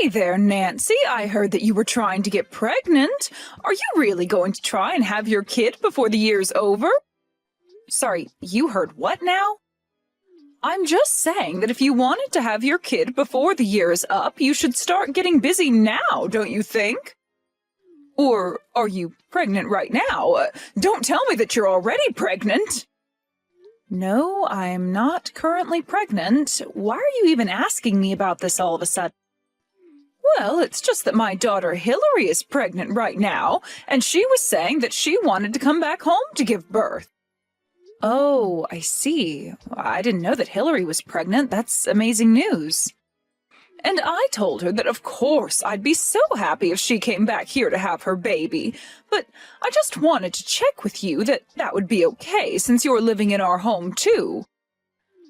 Hey there, Nancy. I heard that you were trying to get pregnant. Are you really going to try and have your kid before the year's over? Sorry, you heard what now? I'm just saying that if you wanted to have your kid before the year's up, you should start getting busy now, don't you think? Or are you pregnant right now? Don't tell me that you're already pregnant. No, I'm not currently pregnant. Why are you even asking me about this all of a sudden? Well, it's just that my daughter Hillary is pregnant right now, and she was saying that she wanted to come back home to give birth. Oh, I see. I didn't know that Hillary was pregnant. That's amazing news. And I told her that of course I'd be so happy if she came back here to have her baby, but I just wanted to check with you that that would be okay since you're living in our home too.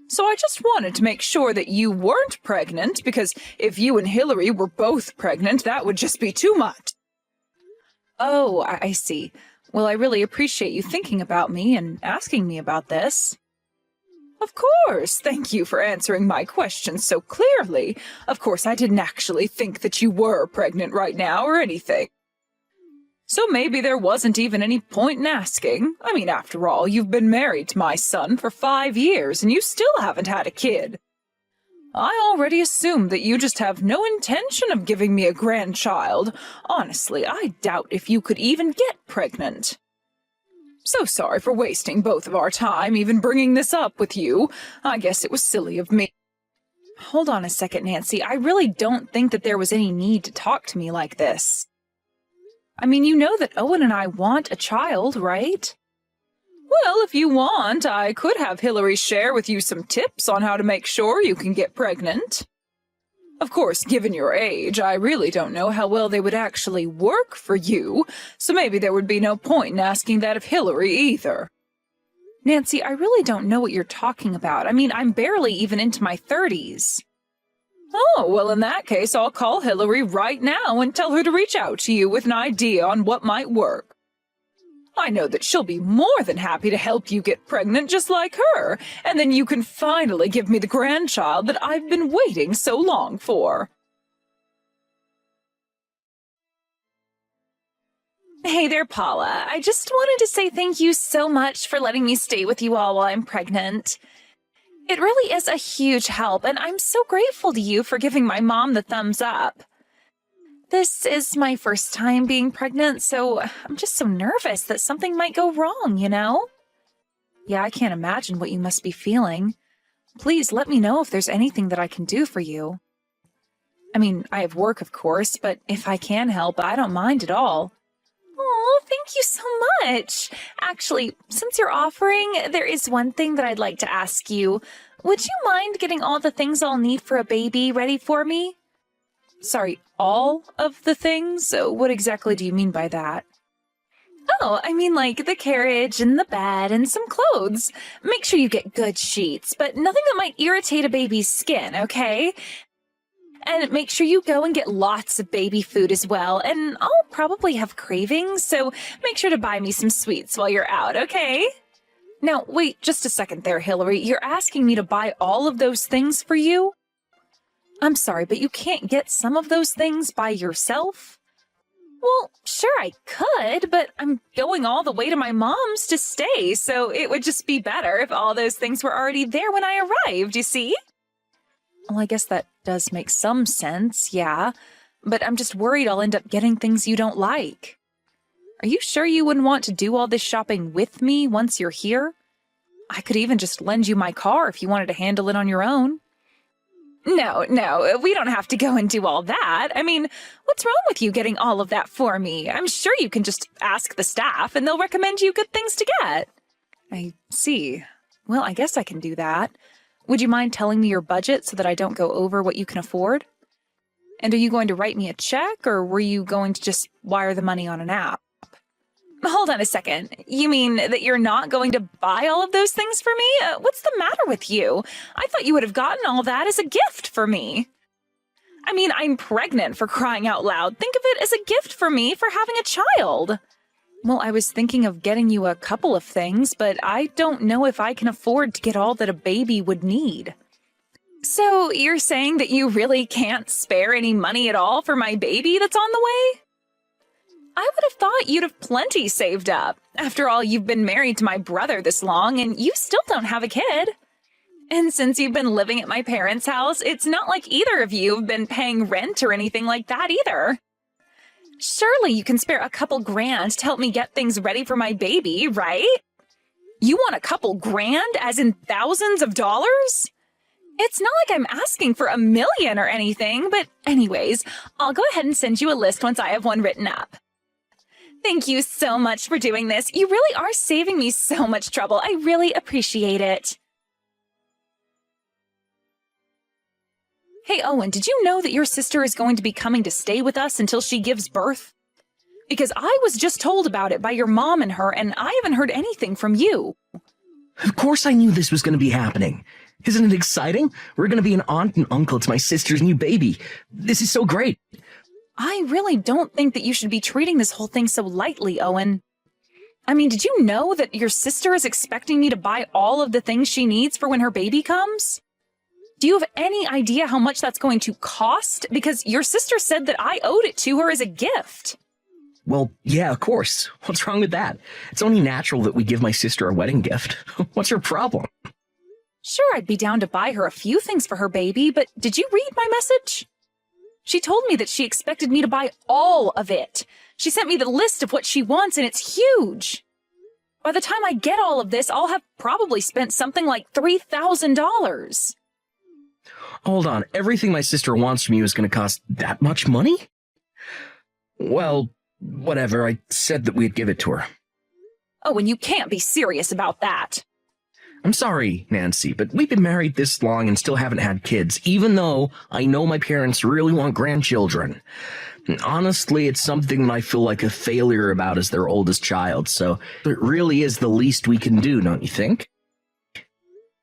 So I just wanted to make sure that you weren't pregnant, because if you and Hillary were both pregnant, that would just be too much. Oh, I see. Well, I really appreciate you thinking about me and asking me about this. Of course, thank you for answering my questions so clearly. Of course, I didn't actually think that you were pregnant right now or anything. So maybe there wasn't even any point in asking. I mean, after all, you've been married to my son for 5 years and you still haven't had a kid. I already assumed that you just have no intention of giving me a grandchild. Honestly, I doubt if you could even get pregnant. So sorry for wasting both of our time, even bringing this up with you. I guess it was silly of me. Hold on a second, Nancy. I really don't think that there was any need to talk to me like this. I mean, you know that Owen and I want a child, right? Well, if you want, I could have Hillary share with you some tips on how to make sure you can get pregnant. Of course, given your age, I really don't know how well they would actually work for you, so maybe there would be no point in asking that of Hillary either. Nancy, I really don't know what you're talking about. I mean, I'm barely even into my 30s. Oh, well, in that case, I'll call Hillary right now and tell her to reach out to you with an idea on what might work. I know that she'll be more than happy to help you get pregnant just like her, and then you can finally give me the grandchild that I've been waiting so long for. Hey there, Paula. I just wanted to say thank you so much for letting me stay with you all while I'm pregnant. It really is a huge help, and I'm so grateful to you for giving my mom the thumbs up. This is my first time being pregnant, so I'm just so nervous that something might go wrong, you know? Yeah, I can't imagine what you must be feeling. Please let me know if there's anything that I can do for you. I mean, I have work, of course, but if I can help, I don't mind at all. Oh, thank you so much. Actually, since you're offering, there is one thing that I'd like to ask you. Would you mind getting all the things I'll need for a baby ready for me? Sorry, all of the things? What exactly do you mean by that? Oh, I mean like the carriage and the bed and some clothes. Make sure you get good sheets, but nothing that might irritate a baby's skin, okay? And make sure you go and get lots of baby food as well. And I'll probably have cravings, so make sure to buy me some sweets while you're out, okay? Now, wait just a second there, Hillary. You're asking me to buy all of those things for you? I'm sorry, but you can't get some of those things by yourself? Well, sure I could, but I'm going all the way to my mom's to stay, so it would just be better if all those things were already there when I arrived, you see? Well, I guess that does make some sense, yeah. But I'm just worried I'll end up getting things you don't like. Are you sure you wouldn't want to do all this shopping with me once you're here? I could even just lend you my car if you wanted to handle it on your own. No, we don't have to go and do all that. I mean, what's wrong with you getting all of that for me? I'm sure you can just ask the staff and they'll recommend you good things to get. I see. Well, I guess I can do that. Would you mind telling me your budget so that I don't go over what you can afford? And are you going to write me a check, or were you going to just wire the money on an app? Hold on a second. You mean that you're not going to buy all of those things for me? What's the matter with you? I thought you would have gotten all that as a gift for me. I mean, I'm pregnant, for crying out loud. Think of it as a gift for me for having a child. Well, I was thinking of getting you a couple of things, but I don't know if I can afford to get all that a baby would need. So you're saying that you really can't spare any money at all for my baby that's on the way? I would have thought you'd have plenty saved up. After all, you've been married to my brother this long and you still don't have a kid. And since you've been living at my parents' house, it's not like either of you have been paying rent or anything like that either. Surely you can spare a couple grand to help me get things ready for my baby, right? You want a couple grand, as in thousands of dollars? It's not like I'm asking for $1 million or anything, but anyways, I'll go ahead and send you a list once I have one written up. Thank you so much for doing this. You really are saving me so much trouble. I really appreciate it. Hey, Owen, did you know that your sister is going to be coming to stay with us until she gives birth? Because I was just told about it by your mom and her, and I haven't heard anything from you. Of course I knew this was going to be happening. Isn't it exciting? We're going to be an aunt and uncle to my sister's new baby. This is so great. I really don't think that you should be treating this whole thing so lightly, Owen. I mean, did you know that your sister is expecting me to buy all of the things she needs for when her baby comes? Do you have any idea how much that's going to cost? Because your sister said that I owed it to her as a gift. Well, yeah, of course. What's wrong with that? It's only natural that we give my sister a wedding gift. What's your problem? Sure, I'd be down to buy her a few things for her baby, but did you read my message? She told me that she expected me to buy all of it. She sent me the list of what she wants, and it's huge. By the time I get all of this, I'll have probably spent something like $3,000. Hold on, everything my sister wants from you is going to cost that much money? Well, whatever, I said that we'd give it to her. Oh, and you can't be serious about that. I'm sorry, Nancy, but we've been married this long and still haven't had kids, even though I know my parents really want grandchildren. And honestly, it's something that I feel like a failure about as their oldest child, so it really is the least we can do, don't you think?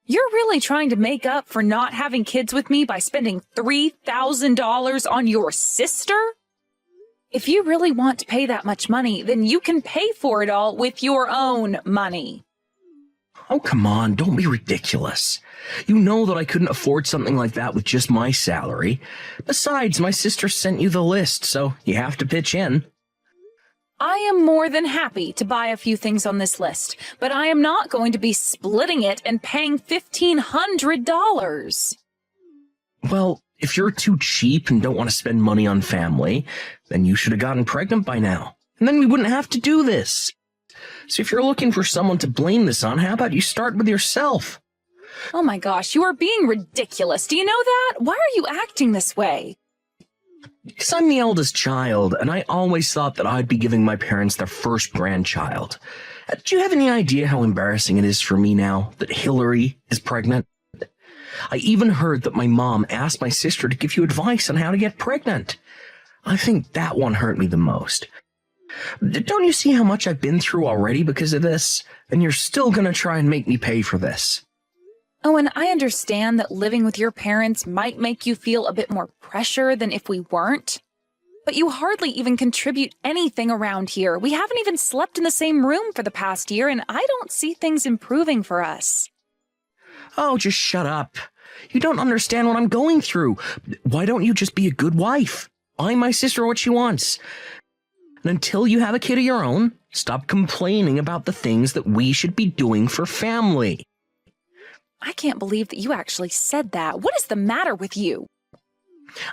You're really trying to make up for not having kids with me by spending $3,000 on your sister? If you really want to pay that much money, then you can pay for it all with your own money. Oh, come on, don't be ridiculous. You know that I couldn't afford something like that with just my salary. Besides, my sister sent you the list, so you have to pitch in. I am more than happy to buy a few things on this list, but I am not going to be splitting it and paying $1,500. Well, if you're too cheap and don't want to spend money on family, then you should have gotten pregnant by now. And then we wouldn't have to do this. So if you're looking for someone to blame this on, how about you start with yourself? Oh my gosh, you are being ridiculous. Do you know that? Why are you acting this way? Because I'm the eldest child, and I always thought that I'd be giving my parents their first grandchild. Do you have any idea how embarrassing it is for me now that Hillary is pregnant? I even heard that my mom asked my sister to give you advice on how to get pregnant. I think that one hurt me the most. Don't you see how much I've been through already because of this? And you're still gonna try and make me pay for this. Oh, and I understand that living with your parents might make you feel a bit more pressure than if we weren't. But you hardly even contribute anything around here. We haven't even slept in the same room for the past year, and I don't see things improving for us. Oh, just shut up. You don't understand what I'm going through. Why don't you just be a good wife? Buy my sister what she wants. And until you have a kid of your own, stop complaining about the things that we should be doing for family. I can't believe that you actually said that. What is the matter with you?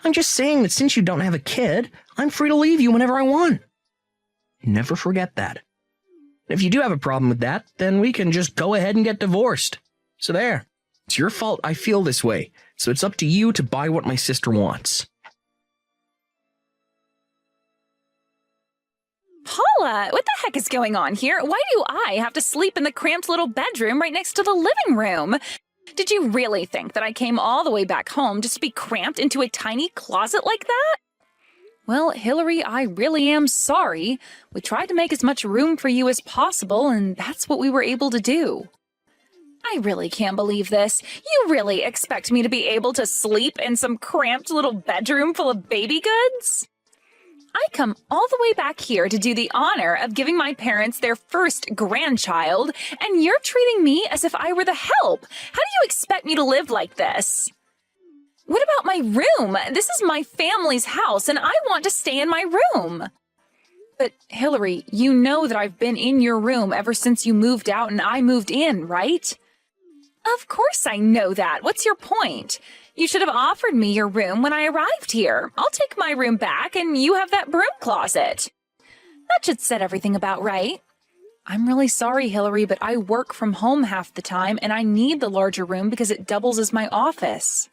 I'm just saying that since you don't have a kid, I'm free to leave you whenever I want. Never forget that. If you do have a problem with that, then we can just go ahead and get divorced. So there. It's your fault I feel this way, so it's up to you to buy what my sister wants. Paula, what the heck is going on here? Why do I have to sleep in the cramped little bedroom right next to the living room? Did you really think that I came all the way back home just to be cramped into a tiny closet like that? Well, Hillary, I really am sorry. We tried to make as much room for you as possible, and that's what we were able to do. I really can't believe this. You really expect me to be able to sleep in some cramped little bedroom full of baby goods? I come all the way back here to do the honor of giving my parents their first grandchild, and you're treating me as if I were the help. How do you expect me to live like this? What about my room? This is my family's house, and I want to stay in my room. But, Hillary, you know that I've been in your room ever since you moved out and I moved in, right? Of course I know that. What's your point? You should have offered me your room when I arrived here. I'll take my room back, and you have that broom closet. That should set everything about right. I'm really sorry, Hillary, but I work from home half the time, and I need the larger room because it doubles as my office.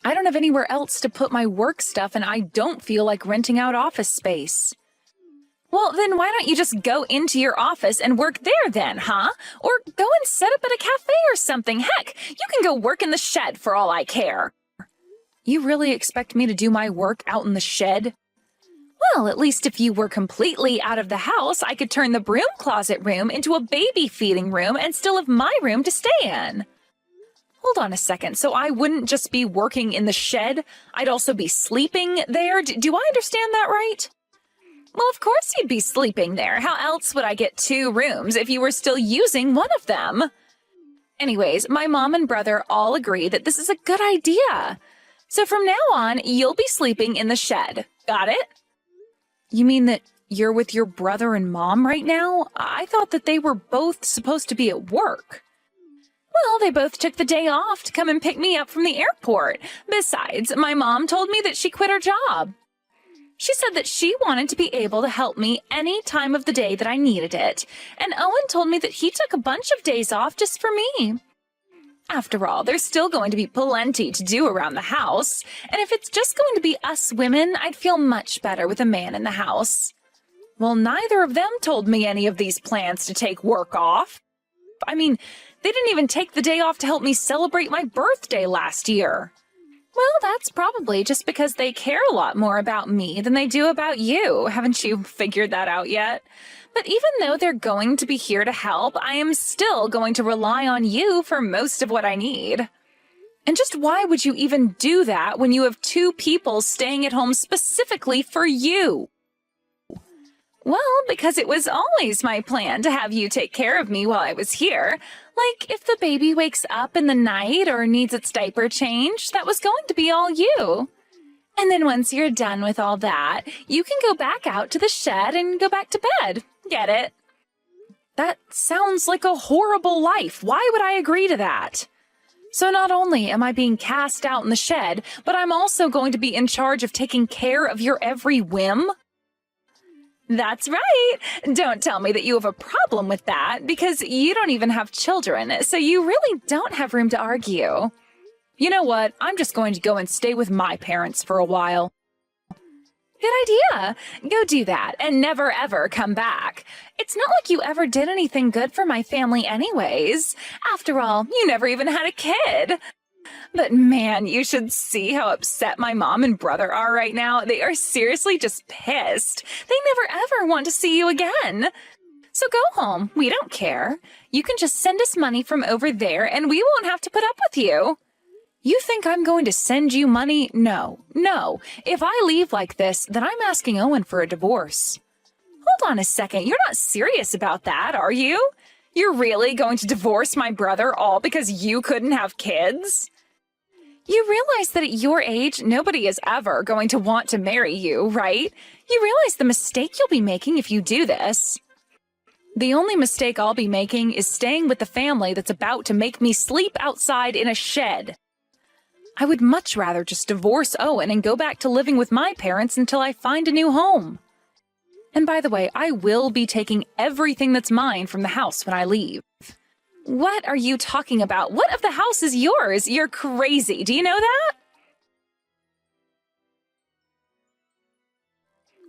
I don't have anywhere else to put my work stuff, and I don't feel like renting out office space. Well, then why don't you just go into your office and work there then, huh? Or go and set up at a cafe or something. Heck, you can go work in the shed for all I care. You really expect me to do my work out in the shed? Well, at least if you were completely out of the house, I could turn the broom closet room into a baby feeding room and still have my room to stay in. Hold on a second, so I wouldn't just be working in the shed, I'd also be sleeping there? Do I understand that right? Well, of course you'd be sleeping there. How else would I get 2 rooms if you were still using one of them? Anyways, my mom and brother all agree that this is a good idea. So from now on, you'll be sleeping in the shed. Got it? You mean that you're with your brother and mom right now? I thought that they were both supposed to be at work. Well, they both took the day off to come and pick me up from the airport. Besides, my mom told me that she quit her job. She said that she wanted to be able to help me any time of the day that I needed it, and Owen told me that he took a bunch of days off just for me. After all, there's still going to be plenty to do around the house, and if it's just going to be us women, I'd feel much better with a man in the house. Well, neither of them told me any of these plans to take work off. I mean, they didn't even take the day off to help me celebrate my birthday last year. Well, that's probably just because they care a lot more about me than they do about you. Haven't you figured that out yet? But even though they're going to be here to help, I am still going to rely on you for most of what I need. And just why would you even do that when you have 2 people staying at home specifically for you? Well, because it was always my plan to have you take care of me while I was here. Like, if the baby wakes up in the night or needs its diaper changed, that was going to be all you. And then once you're done with all that, you can go back out to the shed and go back to bed. Get it? That sounds like a horrible life. Why would I agree to that? So not only am I being cast out in the shed, but I'm also going to be in charge of taking care of your every whim? That's right. Don't tell me that you have a problem with that, because you don't even have children, so you really don't have room to argue. You know what? I'm just going to go and stay with my parents for a while. Good idea. Go do that and never ever come back. It's not like you ever did anything good for my family anyways. After all, you never even had a kid. But man, you should see how upset my mom and brother are right now. They are seriously just pissed. They never ever want to see you again. So go home. We don't care. You can just send us money from over there and we won't have to put up with you. You think I'm going to send you money? No. If I leave like this, then I'm asking Owen for a divorce. Hold on a second. You're not serious about that, are you? You're really going to divorce my brother all because you couldn't have kids? You realize that at your age, nobody is ever going to want to marry you, right? You realize the mistake you'll be making if you do this. The only mistake I'll be making is staying with the family that's about to make me sleep outside in a shed. I would much rather just divorce Owen and go back to living with my parents until I find a new home. And by the way, I will be taking everything that's mine from the house when I leave. What are you talking about? What of the house is yours? You're crazy. Do you know that?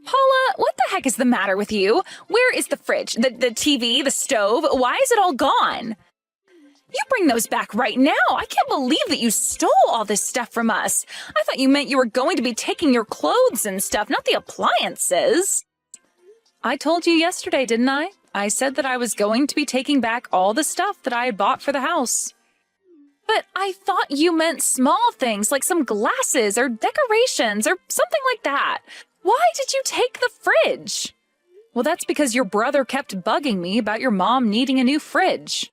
Paula, what the heck is the matter with you? Where is the fridge, the TV, the stove? Why is it all gone? You bring those back right now. I can't believe that you stole all this stuff from us. I thought you meant you were going to be taking your clothes and stuff, not the appliances. I told you yesterday, didn't I? I said that I was going to be taking back all the stuff that I had bought for the house. But I thought you meant small things like some glasses or decorations or something like that. Why did you take the fridge? Well, that's because your brother kept bugging me about your mom needing a new fridge.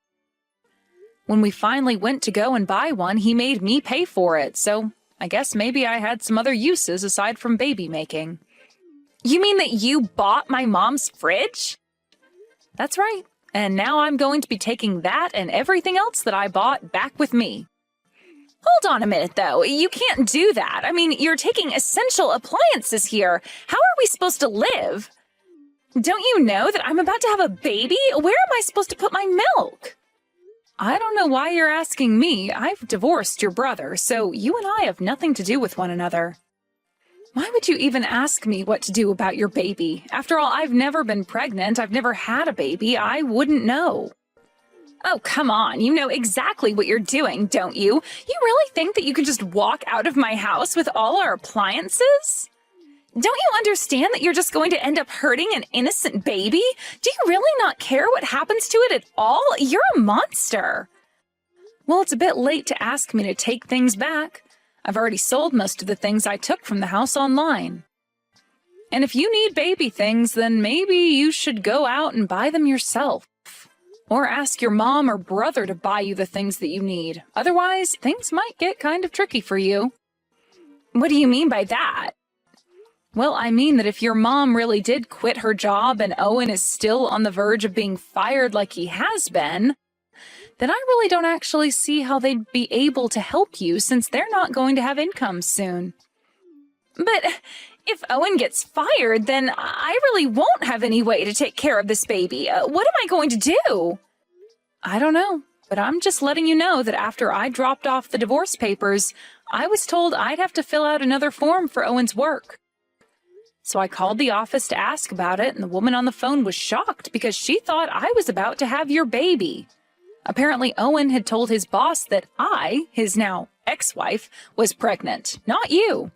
When we finally went to go and buy one, he made me pay for it, so I guess maybe I had some other uses aside from baby making. You mean that you bought my mom's fridge? That's right, and now I'm going to be taking that and everything else that I bought back with me. Hold on a minute, though. You can't do that. I mean, you're taking essential appliances here. How are we supposed to live? Don't you know that I'm about to have a baby? Where am I supposed to put my milk? I don't know why you're asking me. I've divorced your brother, so you and I have nothing to do with one another. Why would you even ask me what to do about your baby? After all, I've never been pregnant. I've never had a baby. I wouldn't know. Oh, come on. You know exactly what you're doing, don't you? You really think that you can just walk out of my house with all our appliances? Don't you understand that you're just going to end up hurting an innocent baby? Do you really not care what happens to it at all? You're a monster. Well, it's a bit late to ask me to take things back. I've already sold most of the things I took from the house online. And if you need baby things, then maybe you should go out and buy them yourself. Or ask your mom or brother to buy you the things that you need. Otherwise, things might get kind of tricky for you. What do you mean by that? Well, I mean that if your mom really did quit her job and Owen is still on the verge of being fired like he has been, then I really don't actually see how they'd be able to help you since they're not going to have income soon. But if Owen gets fired, then I really won't have any way to take care of this baby. What am I going to do? I don't know, but I'm just letting you know that after I dropped off the divorce papers, I was told I'd have to fill out another form for Owen's work. So I called the office to ask about it, and the woman on the phone was shocked because she thought I was about to have your baby. Apparently, Owen had told his boss that I, his now ex-wife, was pregnant, not you.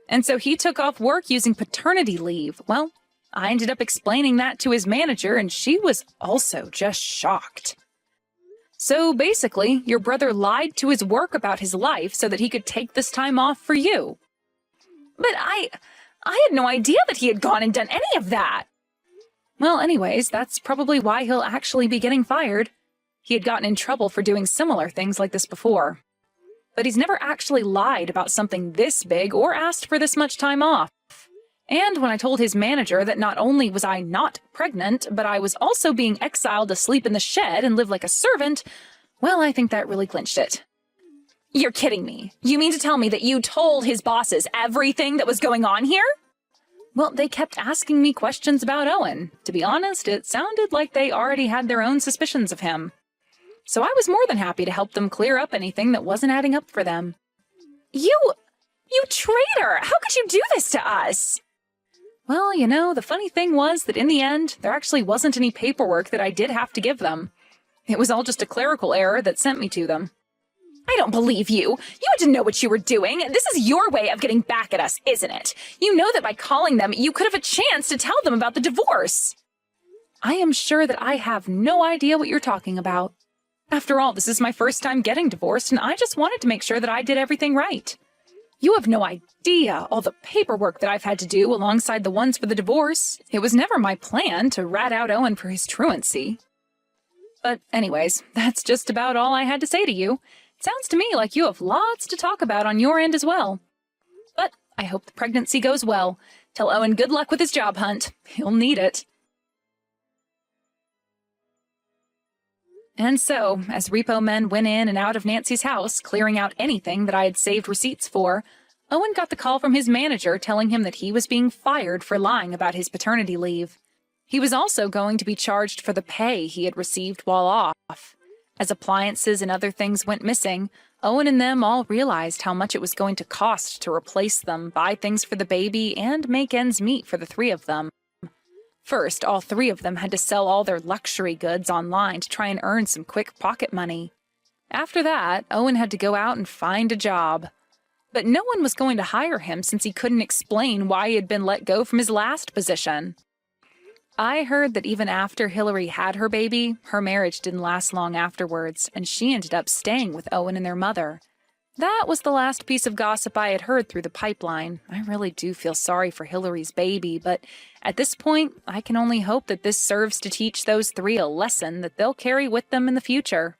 And so he took off work using paternity leave. Well, I ended up explaining that to his manager, and she was also just shocked. So basically, your brother lied to his work about his life so that he could take this time off for you. But I had no idea that he had gone and done any of that. Well, anyways, that's probably why he'll actually be getting fired. He had gotten in trouble for doing similar things like this before. But he's never actually lied about something this big or asked for this much time off. And when I told his manager that not only was I not pregnant, but I was also being exiled to sleep in the shed and live like a servant, well, I think that really clinched it. You're kidding me. You mean to tell me that you told his bosses everything that was going on here? Well, they kept asking me questions about Owen. To be honest, it sounded like they already had their own suspicions of him. So I was more than happy to help them clear up anything that wasn't adding up for them. You traitor! How could you do this to us? Well, you know, the funny thing was that in the end, there actually wasn't any paperwork that I did have to give them. It was all just a clerical error that sent me to them. I don't believe you. You had to know what you were doing. This is your way of getting back at us, isn't it? You know that by calling them, you could have a chance to tell them about the divorce. I am sure that I have no idea what you're talking about. After all, this is my first time getting divorced, and I just wanted to make sure that I did everything right. You have no idea all the paperwork that I've had to do alongside the ones for the divorce. It was never my plan to rat out Owen for his truancy. But anyways, that's just about all I had to say to you. It sounds to me like you have lots to talk about on your end as well. But I hope the pregnancy goes well. Tell Owen good luck with his job hunt. He'll need it. And so, as repo men went in and out of Nancy's house, clearing out anything that I had saved receipts for, Owen got the call from his manager telling him that he was being fired for lying about his paternity leave. He was also going to be charged for the pay he had received while off. As appliances and other things went missing, Owen and them all realized how much it was going to cost to replace them, buy things for the baby, and make ends meet for the three of them. First, all three of them had to sell all their luxury goods online to try and earn some quick pocket money. After that, Owen had to go out and find a job. But no one was going to hire him since he couldn't explain why he had been let go from his last position. I heard that even after Hillary had her baby, her marriage didn't last long afterwards, and she ended up staying with Owen and their mother. That was the last piece of gossip I had heard through the pipeline. I really do feel sorry for Hillary's baby, but at this point, I can only hope that this serves to teach those three a lesson that they'll carry with them in the future.